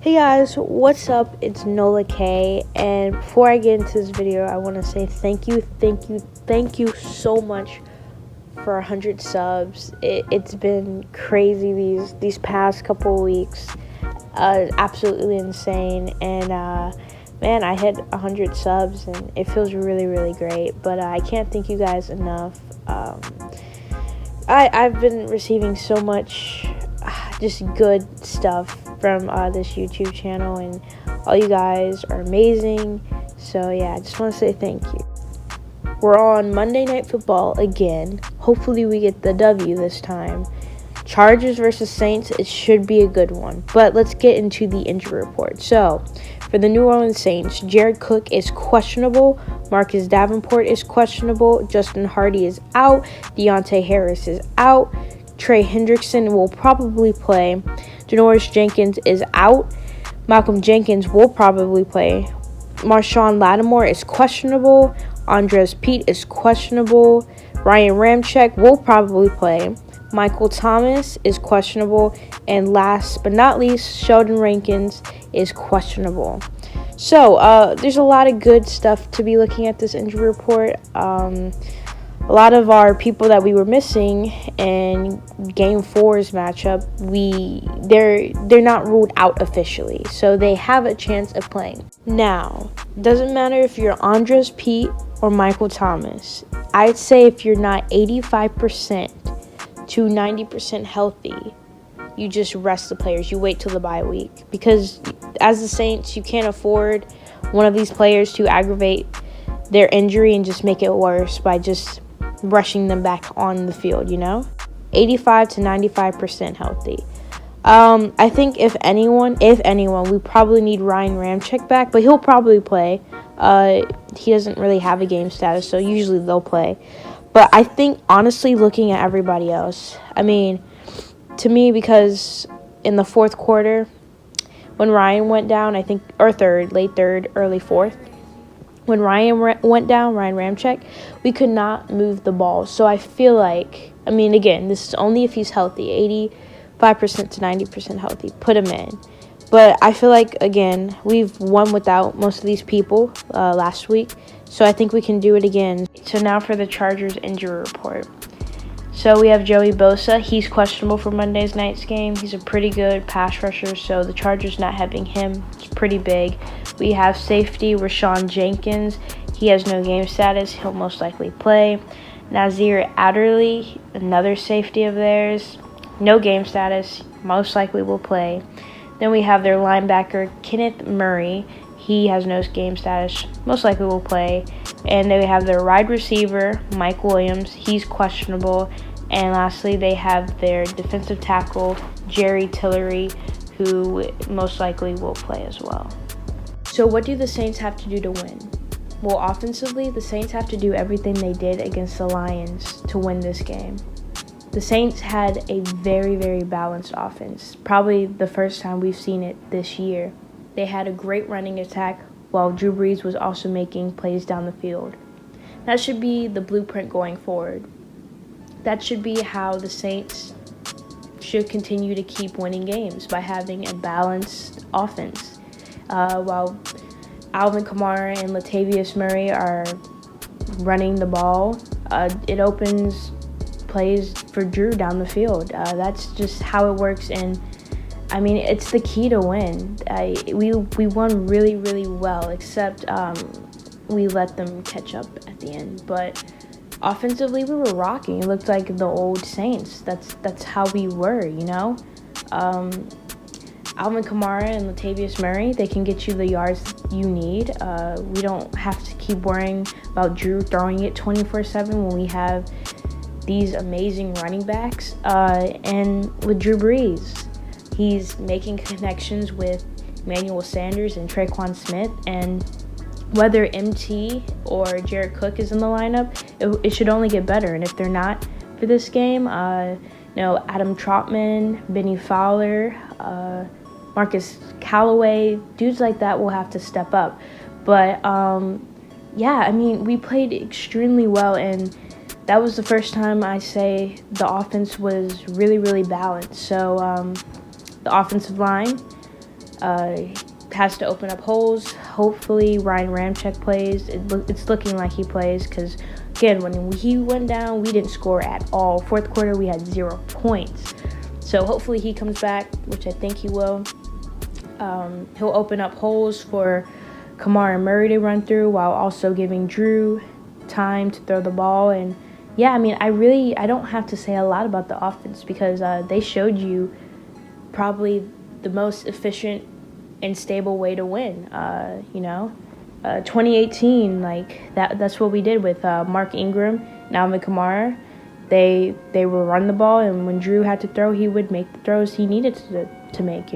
Hey guys, what's up? It's Nola K, and before I get into this video, I want to say thank you so much for 100 subs. It's been crazy these past couple of weeks, absolutely insane, and man, I hit 100 subs, and it feels really great. But I can't thank you guys enough. I've been receiving so much just good stuff from this YouTube channel, and all you guys are amazing. So yeah, I just want to say thank you. We're on Monday Night Football again. Hopefully we get the W this time. Chargers versus Saints, it should be a good one. But let's get into the injury report. So for the New Orleans Saints, Jared Cook is questionable. Marcus Davenport is questionable. Justin Hardy is out. Deontay Harris is out. Trey Hendrickson will probably play. Janoris Jenkins is out. Malcolm Jenkins will probably play. Marshon Lattimore is questionable. Andres Pete is questionable. Ryan Ramczyk will probably play. Michael Thomas is questionable. And last but not least, Sheldon Rankins is questionable. So, there's a lot of good stuff to be looking at this injury report. A lot of our people that we were missing in Game 4's matchup, they're not ruled out officially, so they have a chance of playing. Now, doesn't matter if you're Andres Pete or Michael Thomas. I'd say if you're not 85% to 90% healthy, you just rest the players. You wait till the bye week, because as the Saints, you can't afford one of these players to aggravate their injury and just make it worse by just rushing them back on the field, 85 to 95% healthy. I think if anyone, we probably need Ryan Ramczyk back, but he'll probably play. He doesn't really have a game status, so usually they'll play. But I think, honestly, looking at everybody else, to me, because in the fourth quarter, when Ryan went down, I think, or late third, early fourth, when Ryan went down, Ryan Ramczyk, we could not move the ball. So I feel like, again, this is only if he's healthy, 85% to 90% healthy. Put him in. But I feel like, again, we've won without most of these people last week. So I think we can do it again. So now for the Chargers injury report. So we have Joey Bosa. He's questionable for Monday's night's game. He's a pretty good pass rusher, so the Chargers not having him is pretty big. We have safety Marshon Jenkins. He has no game status. He'll most likely play. Nasir Adderley, another safety of theirs, no game status, most likely will play. Then we have their linebacker Kenneth Murray. He has no game status, most likely will play. And then we have their wide receiver Mike Williams. He's questionable. And lastly, they have their defensive tackle, Jerry Tillery, who most likely will play as well. So what do the Saints have to do to win? Well, offensively, the Saints have to do everything they did against the Lions to win this game. The Saints had a very balanced offense, probably the first time we've seen it this year. They had a great running attack, while Drew Brees was also making plays down the field. That should be the blueprint going forward. That should be how the Saints should continue to keep winning games, by having a balanced offense. While Alvin, Kamara, and Latavius Murray are running the ball, it opens plays for Drew down the field. That's just how it works, and it's the key to win. We won really well, except we let them catch up at the end. But offensively, we were rocking. It looked like the old Saints. That's how we were, Alvin Kamara and Latavius Murray, they can get you the yards you need. We don't have to keep worrying about Drew throwing it 24/7 when we have these amazing running backs. And with Drew Brees, he's making connections with Emmanuel Sanders and Tre'Quan Smith, and whether MT or Jared Cook is in the lineup, it should only get better. And if they're not for this game, Adam Trotman, Benny Fowler, Marcus Callaway, dudes like that will have to step up. But we played extremely well, and that was the first time I say the offense was really balanced. So the offensive line, has to open up holes. Hopefully Ryan Ramczyk plays. It's looking like he plays because, again, when he went down, we didn't score at all. Fourth quarter, we had 0 points. So hopefully he comes back, which I think he will. He'll open up holes for Kamara and Murray to run through while also giving Drew time to throw the ball. And yeah, I mean, I don't have to say a lot about the offense because they showed you probably the most efficient and stable way to win. 2018, like that's what we did with Mark Ingram and Alvin Kamara. They would run the ball, and when Drew had to throw, he would make the throws he needed to make,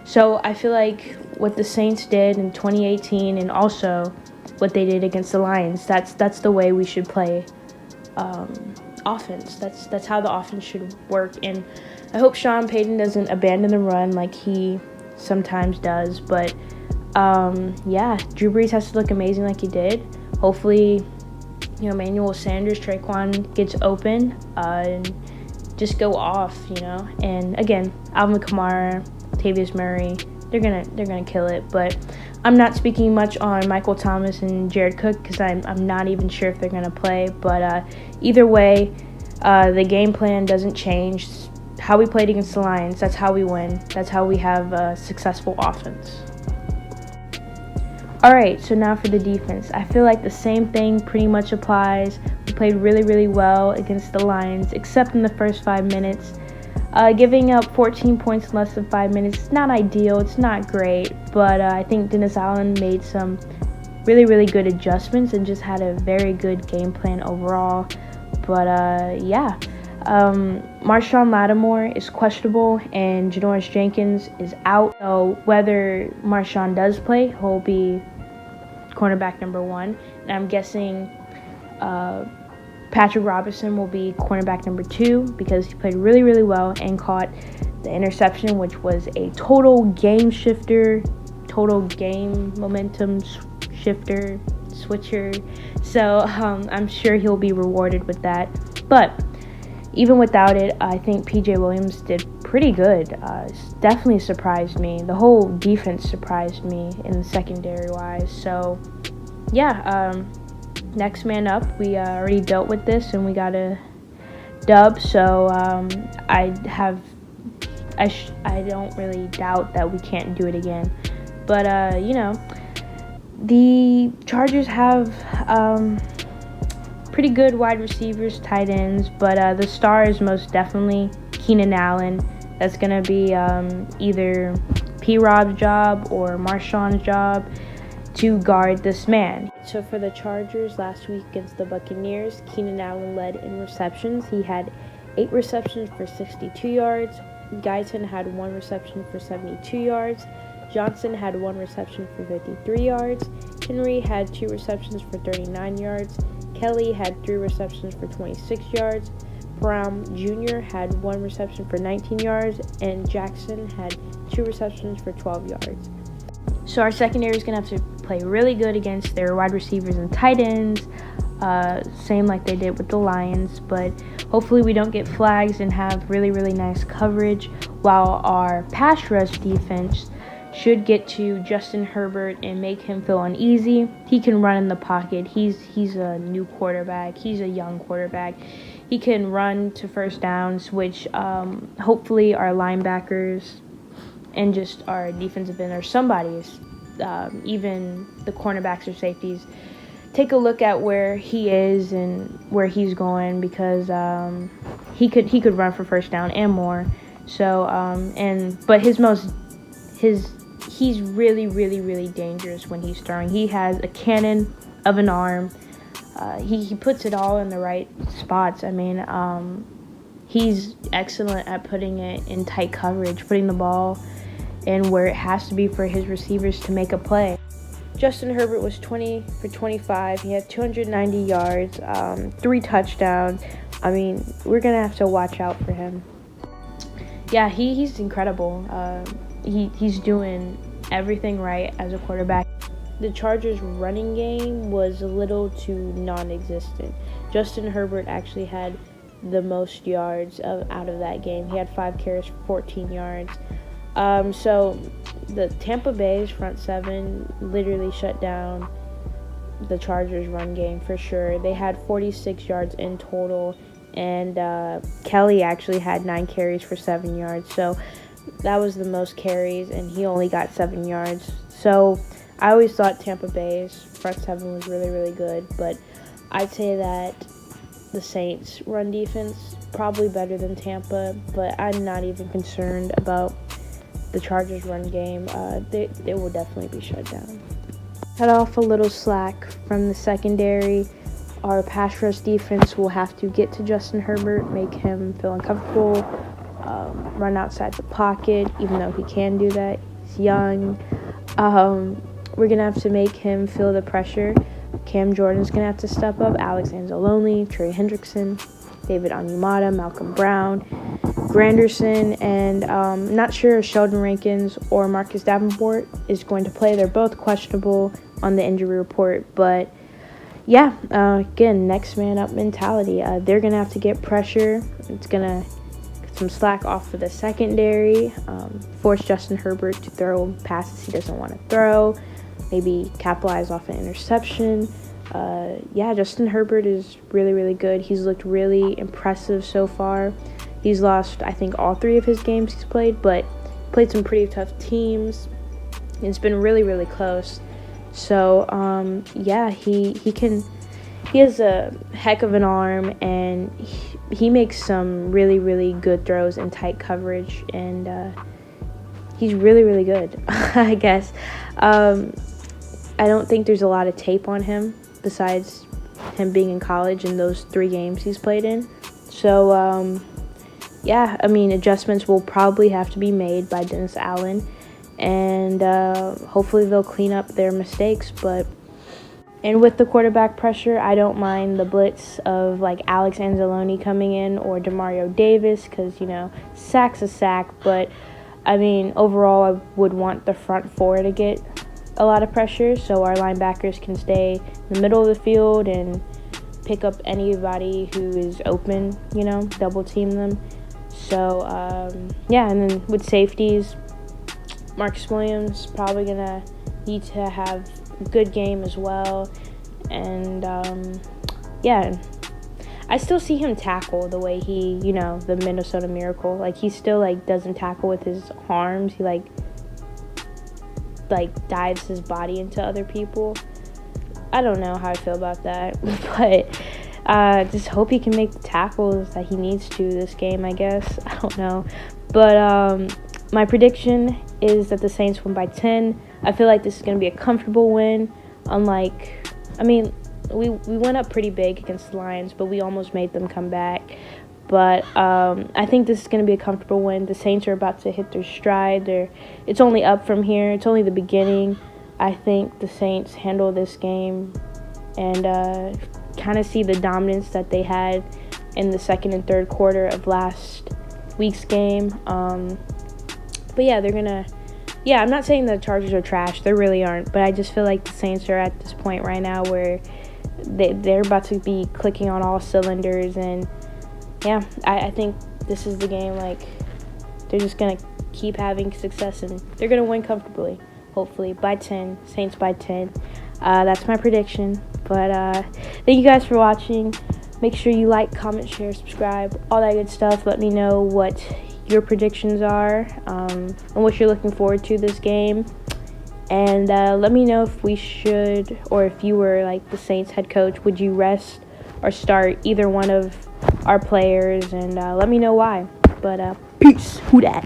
So I feel like what the Saints did in 2018 and also what they did against the Lions, that's the way we should play offense. That's how the offense should work. And I hope Sean Payton doesn't abandon the run like he sometimes does. But, Drew Brees has to look amazing like he did. Hopefully, Emmanuel Sanders, Tre'Quan gets open and just go off, And, again, Alvin Kamara, Latavius Murray, they're gonna kill it. But I'm not speaking much on Michael Thomas and Jared Cook because I'm not even sure if they're gonna play. But either way, the game plan doesn't change. How we played against the Lions, that's how we win. That's how we have a successful offense. All right, so now for the defense. I feel like the same thing pretty much applies. We played really, really well against the Lions, except in the first 5 minutes. Giving up 14 points in less than 5 minutes is not ideal. It's not great, but I think Dennis Allen made some really, really good adjustments and just had a very good game plan overall. But, Marshon Lattimore is questionable and Janoris Jenkins is out. So whether Marshon does play, he'll be cornerback number 1. And I'm guessing Patrick Robertson will be cornerback number 2 because he played really, really well and caught the interception, which was a total game shifter, total game momentum shifter, switcher. So I'm sure he'll be rewarded with that. But even without it, I think PJ Williams did pretty good. Definitely surprised me. The whole defense surprised me in the secondary-wise. So, next man up. We already dealt with this, and we got a dub. So I don't really doubt that we can't do it again. But, the Chargers have pretty good wide receivers, tight ends, but the star is most definitely Keenan Allen. That's going to be either P-Rob's job or Marshon's job to guard this man. So for the Chargers last week against the Buccaneers, Keenan Allen led in receptions. He had 8 receptions for 62 yards. Guyton had 1 reception for 72 yards. Johnson had 1 reception for 53 yards. Henry had 2 receptions for 39 yards. Kelly had 3 receptions for 26 yards. Brown Jr. had 1 reception for 19 yards. And Jackson had 2 receptions for 12 yards. So our secondary is going to have to play really good against their wide receivers and tight ends. Same like they did with the Lions. But hopefully we don't get flags and have really, really nice coverage. While our pass rush defense should get to Justin Herbert and make him feel uneasy. He can run in the pocket. He's a new quarterback. He's a young quarterback. He can run to first downs, which hopefully our linebackers and just our defensive end or somebody's, even the cornerbacks or safeties, take a look at where he is and where he's going because he could run for first down and more. So he's really, really, really dangerous when he's throwing. He has a cannon of an arm. He puts it all in the right spots. I mean, he's excellent at putting it in tight coverage, putting the ball in where it has to be for his receivers to make a play. Justin Herbert was 20 for 25. He had 290 yards, 3 touchdowns. I mean, we're going to have to watch out for him. Yeah, he's incredible. He's doing everything right as a quarterback. The Chargers' running game was a little too non-existent. Justin Herbert actually had the most yards out of that game. He had 5 carries for 14 yards. So the Tampa Bay's front seven literally shut down the Chargers' run game for sure. They had 46 yards in total, and Kelly actually had 9 carries for 7 yards. So that was the most carries, and he only got 7 yards. So I always thought Tampa Bay's front seven was really, really good, but I'd say that the Saints' run defense probably better than Tampa, but I'm not even concerned about the Chargers' run game. They will definitely be shut down. Cut off a little slack from the secondary. Our pass rush defense will have to get to Justin Herbert, make him feel uncomfortable, run outside the pocket, even though he can do that. He's young. We're going to have to make him feel the pressure. Cam Jordan's going to have to step up. Alex Anzalone, Trey Hendrickson, David Onyemata, Malcolm Brown, Granderson, and not sure if Sheldon Rankins or Marcus Davenport is going to play. They're both questionable on the injury report, but yeah, again, next man up mentality. They're going to have to get pressure. It's going to get some slack off of the secondary, force Justin Herbert to throw passes he doesn't want to throw, maybe capitalize off an interception. Justin Herbert is really, really good. He's looked really impressive so far. He's lost, I think, all 3 of his games he's played, but played some pretty tough teams. It's been really, really close. So, he has a heck of an arm, and he makes some really, really good throws in tight coverage, and he's really, really good, I guess. I don't think there's a lot of tape on him besides him being in college and those 3 games he's played in. So, adjustments will probably have to be made by Dennis Allen, and hopefully they'll clean up their mistakes. And with the quarterback pressure, I don't mind the blitz of like Alex Anzalone coming in or Demario Davis, because, sack's a sack, but overall I would want the front 4 to get a lot of pressure so our linebackers can stay in the middle of the field and pick up anybody who is open, double team them. So, and then with safeties, Marcus Williams probably going to need to have a good game as well. And, I still see him tackle the way he, the Minnesota Miracle. Like, he still, doesn't tackle with his arms. He, dives his body into other people. I don't know how I feel about that, but just hope he can make the tackles that he needs to this game, I guess. I don't know. But my prediction is that the Saints win by 10. I feel like this is going to be a comfortable win. We went up pretty big against the Lions, but we almost made them come back. But I think this is going to be a comfortable win. The Saints are about to hit their stride. It's only up from here. It's only the beginning. I think the Saints handle this game and kind of see the dominance that they had in the second and third quarter of last week's game. I'm not saying the Chargers are trash. They really aren't. But I just feel like the Saints are at this point right now where they're about to be clicking on all cylinders. And, I think this is the game. They're just going to keep having success, and they're going to win comfortably, hopefully, by 10. Saints by 10. That's my prediction. But thank you guys for watching. Make sure you like, comment, share, subscribe, all that good stuff. Let me know what your predictions are and what you're looking forward to this game. And let me know if we should, or if you were the Saints head coach, would you rest or start either one of our players? And let me know why. But peace. Who dat?